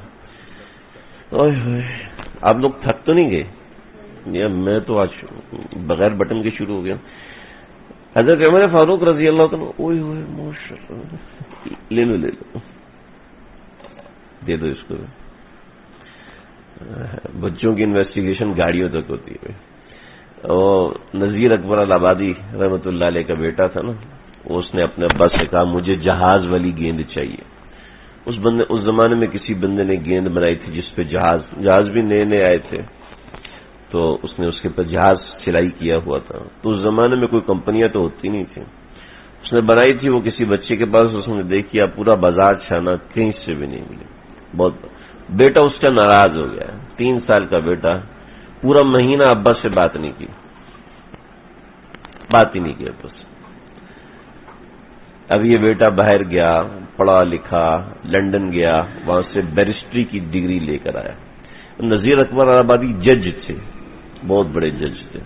آپ لوگ تھک تو نہیں گئے؟ میں تو آج بغیر بٹن کے شروع ہو گیا. حضرت عمر فاروق رضی اللہ عنہ اوئے ہوئے ماشاءاللہ لے لو دے دو اس کو. بچوں کی انویسٹیگیشن گاڑیوں تک ہوتی ہے. اور نذیر اکبر الآبادی رحمۃ اللہ علیہ کا بیٹا تھا نا, اس نے اپنے ابا سے کہا مجھے جہاز والی گیند چاہیے. اس زمانے میں کسی بندے نے گیند بنائی تھی جس پہ جہاز بھی نئے نئے آئے تھے, تو اس نے اس کے پر جہاز سلائی کیا ہوا تھا. تو اس زمانے میں کوئی کمپنیاں تو ہوتی نہیں تھیں, اس نے بنائی تھی. وہ کسی بچے کے پاس اس نے دیکھی, پورا بازار چھانا, کہیں سے بھی نہیں ملی. بہت بیٹا اس کا ناراض ہو گیا. 3 سال کا بیٹا, پورا مہینہ ابا سے بات نہیں کی, بات ہی نہیں کی ابا سے. اب یہ بیٹا باہر گیا, پڑھا لکھا, لندن گیا, وہاں سے بیرسٹری کی ڈگری لے کر آیا. نذیر اکبر آبادی جج تھے, بہت بڑے جج تھے.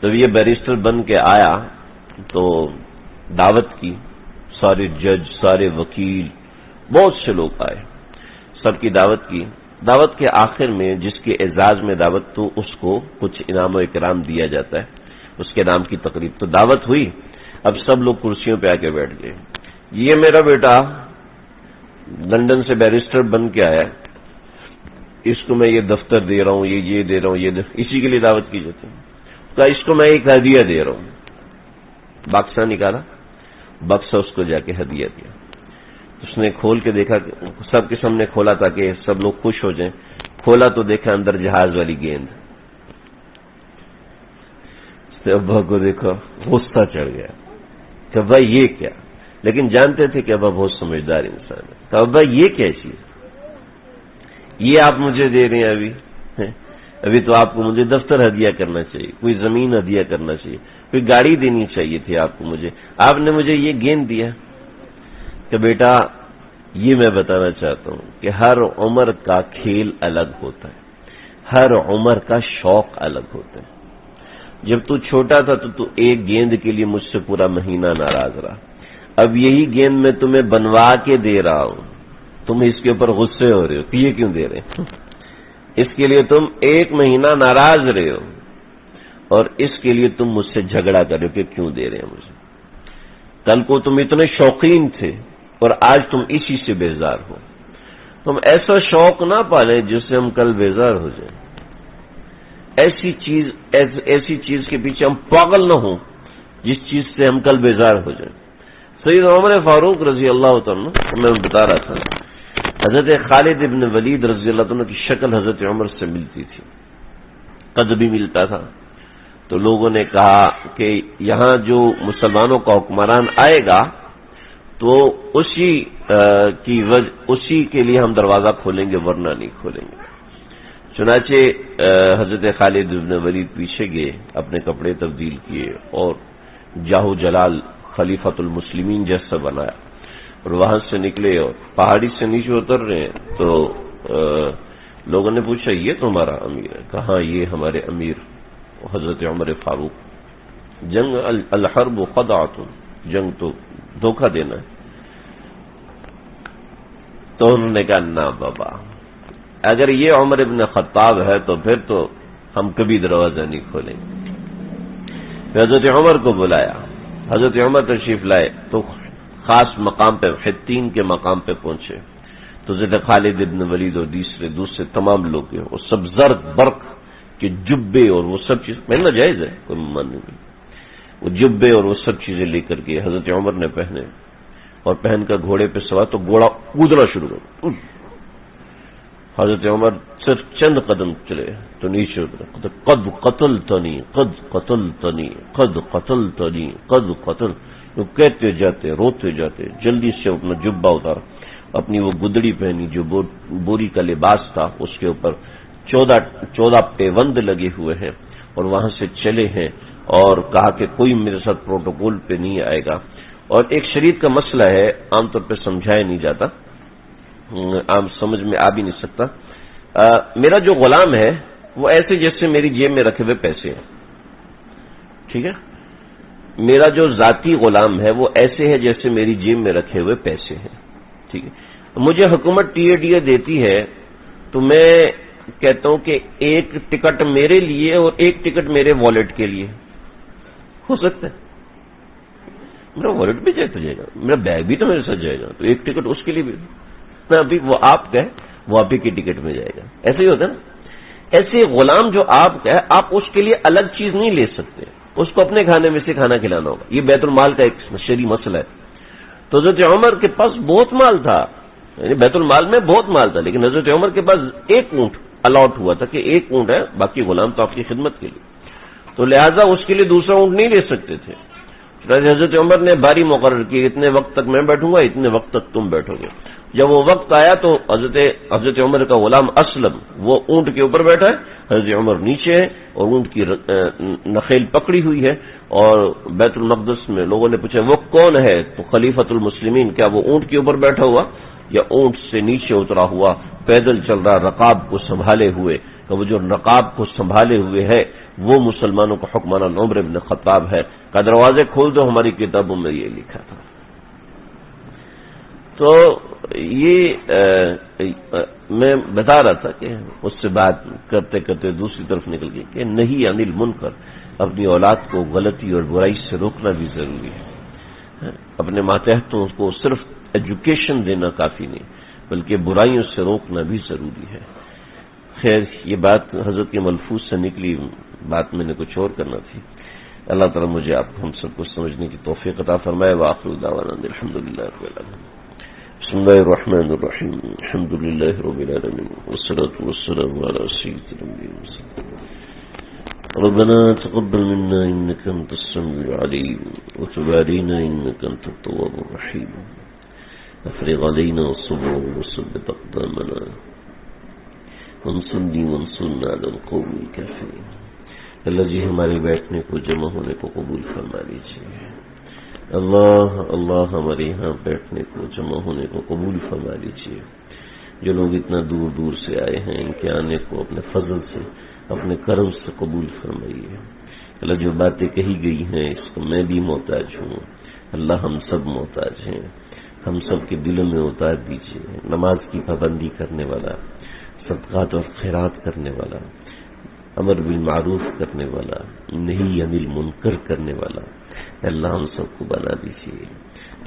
جب یہ بیرسٹر بن کے آیا تو دعوت کی, سارے جج, سارے وکیل, بہت سے لوگ آئے, سب کی دعوت کی. دعوت کے آخر میں جس کے اعزاز میں دعوت, تو اس کو کچھ انعام و اکرام دیا جاتا ہے, اس کے نام کی تقریب. تو دعوت ہوئی, اب سب لوگ کرسیوں پہ آ کے بیٹھ گئے. یہ میرا بیٹا لندن سے بیرسٹر بن کے آیا, اس کو میں یہ دفتر دے رہا ہوں, یہ دے رہا ہوں, اسی کے لیے دعوت کی جاتی ہے. تو اس کو میں ایک ہدیہ دے رہا ہوں. باکسہ نکالا, بکسہ اس کو جا کے ہدیہ دیا. اس نے کھول کے دیکھا, سب کے سامنے کھولا تاکہ سب لوگ خوش ہو جائیں. کھولا تو دیکھا اندر جہاز والی گیند. اس نے ابا کو دیکھا, غصہ چڑھ گیا کہ ابا یہ کیا, لیکن جانتے تھے کہ ابا بہت سمجھدار انسان ہے. تو ابا یہ کیا چیز, یہ آپ مجھے دے رہے ہیں ابھی تو آپ کو مجھے دفتر ہدیہ کرنا چاہیے, کوئی زمین ہدیہ کرنا چاہیے, کوئی گاڑی دینی چاہیے تھی آپ کو مجھے, آپ نے مجھے یہ گیند دیا. کہ بیٹا یہ میں بتانا چاہتا ہوں کہ ہر عمر کا کھیل الگ ہوتا ہے, ہر عمر کا شوق الگ ہوتا ہے. جب تو چھوٹا تھا تو ایک گیند کے لیے مجھ سے پورا مہینہ ناراض رہا. اب یہی گیند میں تمہیں بنوا کے دے رہا ہوں, تم اس کے اوپر غصے ہو رہے ہو کہ یہ کیوں دے رہے ہیں. اس کے لیے تم 1 مہینہ ناراض رہے ہو, اور اس کے لیے تم مجھ سے جھگڑا کر رہے ہو کہ کیوں دے رہے ہیں مجھے. کل کو تم اتنے شوقین تھے اور آج تم اسی سے بیزار ہو. تم ایسا شوق نہ پالیں جس سے ہم کل بیزار ہو جائیں. ایسی چیز کے پیچھے ہم پاگل نہ ہوں جس چیز سے ہم کل بیزار ہو جائیں. سید عمر فاروق رضی اللہ عنہ, میں بتا رہا تھا, حضرت خالد ابن ولید رضی اللہ عنہ کی شکل حضرت عمر سے ملتی تھی, قد بھی ملتا تھا. تو لوگوں نے کہا کہ یہاں جو مسلمانوں کا حکمران آئے گا تو اسی کے لیے ہم دروازہ کھولیں گے, ورنہ نہیں کھولیں گے. چنانچہ حضرت خالد ابن ولید پیچھے گئے, اپنے کپڑے تبدیل کیے اور جاہو جلال خلیفۃ المسلمین جیسا بنایا, اور وہاں سے نکلے اور پہاڑی سے نیچے اتر رہے ہیں. تو لوگوں نے پوچھا یہ تمہارا امیر ہے؟ کہاں یہ ہمارے امیر حضرت عمر فاروق. جنگ الحرب خدعۃ, جنگ تو دھوکہ دینا ہے. تو انہوں نے کہا نہ بابا, اگر یہ عمر ابن خطاب ہے تو پھر تو ہم کبھی دروازہ نہیں کھولیں گے. حضرت عمر کو بلایا, حضرت عمر تشریف لائے تو خاص مقام پہ, حطین کے مقام پہ پہنچے. تو حضرت خالد ابن ولید اور دوسرے تمام لوگ ہیں, وہ سب زرد برق کے جبے اور وہ سب چیز پہننا جائز ہے, کوئی مان نہیں, وہ جبے اور وہ سب چیزیں لے کر کے حضرت عمر نے پہنے, اور پہن کر گھوڑے پہ سوار تو گھوڑا کودنا شروع کر. حضرت عمر صرف چند قدم چلے تو نیچے اترے, قد قتلتنی, قد قتلتنی, قد قتلتنی, قد قتل, وہ کہتے جاتے, روتے جاتے. جلدی سے اپنا جبہ اتارا, اپنی وہ گدڑی پہنی جو بوری کا لباس تھا, اس کے اوپر 14 پیوند لگے ہوئے ہیں, اور وہاں سے چلے ہیں. اور کہا کہ کوئی میرے ساتھ پروٹوکول پہ نہیں آئے گا. اور ایک شریعت کا مسئلہ ہے, عام طور پہ سمجھایا نہیں جاتا, عام سمجھ میں آ بھی نہیں سکتا. میرا جو غلام ہے وہ ایسے جیسے میری جیب میں رکھے ہوئے پیسے ہیں, ٹھیک ہے. میرا جو ذاتی غلام ہے وہ ایسے ہے جیسے میری جیب میں رکھے ہوئے پیسے ہیں, ٹھیک ہے. مجھے حکومت ٹیے دیتی ہے تو میں کہتا ہوں کہ ایک ٹکٹ میرے لیے اور ایک ٹکٹ میرے والیٹ کے لیے، ہو سکتا ہے؟ میرا والیٹ بھی جائے تو جائے گا، میرا بیگ بھی تو میرے ساتھ جائے گا، تو ایک ٹکٹ اس کے لیے بھی میں ابھی وہ آپ کا ہے وہ آپ ہی کی ٹکٹ میں جائے گا، ایسے ہی ہوتا ہے نا۔ ایسے غلام جو آپ کا ہے آپ اس کے لیے الگ چیز نہیں لے سکتے، اس کو اپنے کھانے میں سے کھانا کھلانا ہوگا۔ یہ بیت المال کا ایک شرعی مسئلہ ہے۔ تو حضرت عمر کے پاس بہت مال تھا، یعنی بیت المال میں بہت مال تھا، لیکن حضرت عمر کے پاس ایک اونٹ الاٹ ہوا تھا کہ ایک اونٹ ہے، باقی غلام تو آپ کی خدمت کے لیے، تو لہذا اس کے لیے دوسرا اونٹ نہیں لے سکتے تھے۔ حضرت عمر نے باری مقرر کی، اتنے وقت تک میں بیٹھوں گا، اتنے وقت تک تم بیٹھو گے۔ جب وہ وقت آیا تو حضرت عمر کا غلام اسلم وہ اونٹ کے اوپر بیٹھا ہے، حضرت عمر نیچے ہے اور اونٹ کی نخیل پکڑی ہوئی ہے، اور بیت المقدس میں لوگوں نے پوچھا وہ کون ہے؟ تو خلیفۃ المسلمین، کیا وہ اونٹ کے اوپر بیٹھا ہوا یا اونٹ سے نیچے اترا ہوا پیدل چل رہا رقاب کو سنبھالے ہوئے؟ کہ وہ جو رقاب کو سنبھالے ہوئے ہے وہ مسلمانوں کا حکمران عمر بن خطاب ہے۔ کا دروازے کھول دو، ہماری کتابوں میں یہ لکھا تھا۔ تو یہ میں بتا رہا تھا کہ اس سے بات کرتے کرتے دوسری طرف نکل گئی کہ نہیں عن المنکر، اپنی اولاد کو غلطی اور برائی سے روکنا بھی ضروری ہے۔ اپنے ماتحتوں کو صرف ایجوکیشن دینا کافی نہیں، بلکہ برائیوں سے روکنا بھی ضروری ہے۔ خیر، یہ بات حضرت کے ملفوظ سے نکلی، بات میں نے کچھ اور کرنا تھی۔ اللہ تعالیٰ مجھے آپ ہم سب کو سمجھنے کی توفیق عطا فرمائے۔ وآخر دعوانا الحمدللہ رب العالمین۔ بسم اللہ الرحمن الرحیم، الحمد للہ رب العالمین، والصلاة والسلام علی سید الانبیاء والمرسلین۔ ربنا تقبل منا انك انت السميع العليم وتب علينا انك انت التواب الرحيم افرغ علينا الصبر وثبت اقدامنا وانصرنا على القوم الكافرين۔ اللہ جی ہمارے بیٹھنے کو جمع ہونے کو قبول فرما لیجیے۔ اللہ ہمارے یہاں بیٹھنے کو جمع ہونے کو قبول فرما لیجیے۔ جو لوگ اتنا دور دور سے آئے ہیں ان کے آنے کو اپنے فضل سے اپنے کرم سے قبول فرمائیے۔ اللہ جو باتیں کہی گئی ہیں اس کو میں بھی محتاج ہوں، اللہ ہم سب محتاج ہیں، ہم سب کے دلوں میں اتار دیجیے۔ نماز کی پابندی کرنے والا، صدقات اور خیرات کرنے والا، امر بالمعروف کرنے والا، نہی عن المنکر کرنے والا، اللہ ہم سب کو بنا دیجیے۔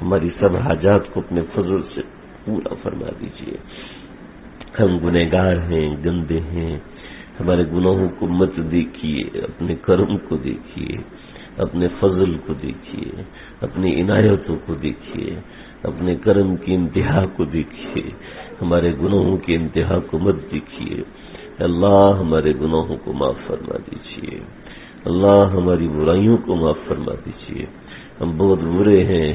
ہماری سب حاجات کو اپنے فضل سے پورا فرما دیجیے۔ ہم گنہگار ہیں، گندے ہیں، ہمارے گناہوں کو مت دیکھیے، اپنے کرم کو دیکھیے، اپنے فضل کو دیکھیے، اپنی عنایتوں کو دیکھیے، اپنے کرم کی انتہا کو دیکھیے، ہمارے گناہوں کی انتہا کو مت دیکھیے۔ اللہ ہمارے گناہوں کو معاف فرما دیجیے، اللہ ہماری برائیوں کو معاف فرما دیجیے۔ ہم بہت برے ہیں،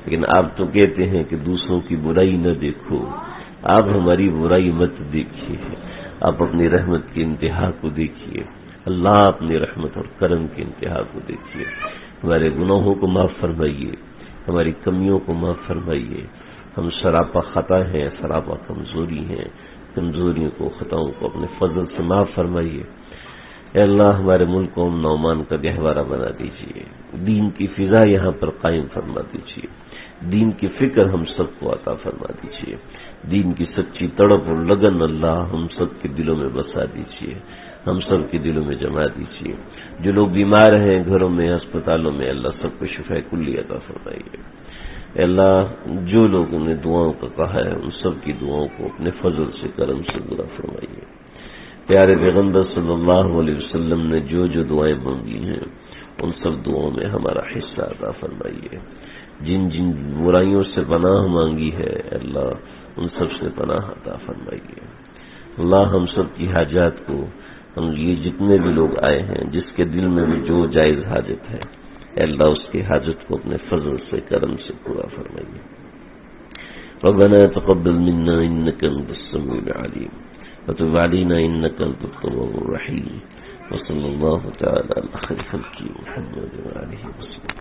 لیکن آپ تو کہتے ہیں کہ دوسروں کی برائی نہ دیکھو، آپ ہماری برائی مت دیکھیے، آپ اپنی رحمت کی انتہا کو دیکھیے۔ اللہ اپنی رحمت اور کرم کی انتہا کو دیکھیے، ہمارے گناہوں کو معاف فرمائیے، ہماری کمیوں کو معاف فرمائیے۔ ہم سراپا خطا ہیں، سراپا کمزوری ہیں، کمزوریوں کو خطاؤں کو اپنے فضل سے معاف فرمائیے۔ اے اللہ ہمارے ملک کو امن و امان کا گہوارہ بنا دیجیے، دین کی فضا یہاں پر قائم فرما دیجیے، دین کی فکر ہم سب کو عطا فرما دیجیے، دین کی سچی تڑپ اور لگن اللہ ہم سب کے دلوں میں بسا دیجیے، ہم سب کے دلوں میں جما دیجیے۔ جو لوگ بیمار ہیں گھروں میں، ہسپتالوں میں، اللہ سب کو شفا کلی عطا فرمائیے۔ اے اللہ جو لوگوں نے دعاؤں کا کہا ہے ان سب کی دعاؤں کو اپنے فضل سے کرم سے پورا فرمائیے۔ پیارے پیغمبر صلی اللہ علیہ وسلم نے جو جو دعائیں مانگی ہیں ان سب دعاؤں میں ہمارا حصہ عطا فرمائیے۔ جن جن برائیوں سے پناہ مانگی ہے اللہ ان سب سے پناہ عطا فرمائیے۔ اللہ ہم سب کی حاجات کو، ہم یہ جتنے بھی لوگ آئے ہیں جس کے دل میں بھی جو جائز حاجت ہے اے اللہ اس کی حاجت کو اپنے فضل سے کرم سے پورا فرمائیے۔ ربنا تقبل منا انك انت السميع العليم وتب علينا انك انت التواب الرحيم وصلى الله تعالى على خير خلقه محمد وآله وسلم۔